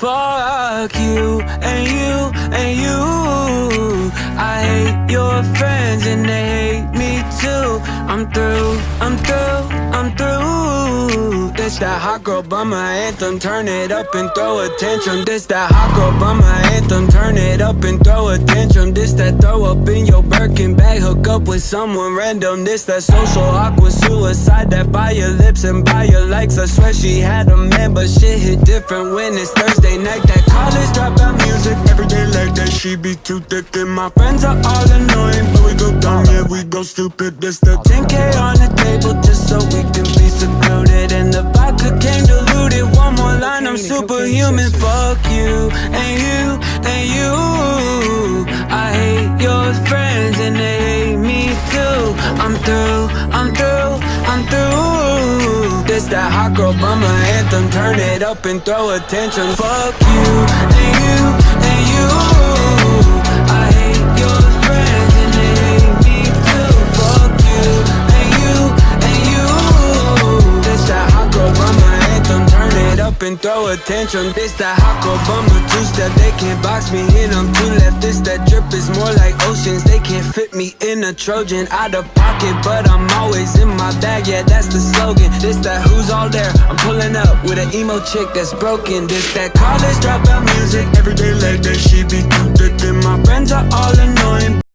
Fuck you and you and you. I hate your friends and they hate me too. I'm through, I'm through, I'm through. This that hot girl bummer anthem, turn it up and throw a tantrum. This that hot girl bummer anthem, turn it up and throw a tantrum. This that throw up in your Birkin bag, hook up with someone random. This that social awkward suicide, that buy your lips and buy your likes. I swear she had a man, but shit hit different when it's Thursday night. That college dropout music, every day like that. She be too thick and my friends are all annoying, but we go dumb, yeah, we go stupid. This the 10K on the table just so we can be secluded, and the vodka came diluted. One more line, I'm superhuman. Fuck you and you and you. I hate your friends and they hate me too. I'm through, I'm through, I'm through. This that hot girl bummer anthem, turn it up and throw a tantrum. Fuck you and you and you. I hate your friends and they hate me too. Fuck you and you and you. This that hot girl bummer anthem, turn it up and throw a tantrum. This that hot girl bummer two-step, they can't box me in, I'm too left. This that drip is more like oceans, they can't fit me in a Trojan. Out of pocket, but I'm always in my bag, yeah, that's the slogan. This that who's all there, I'm pulling up with an emo chick that's broken. This that college dropout music, every day like that. She be too thick and my friends are all annoying.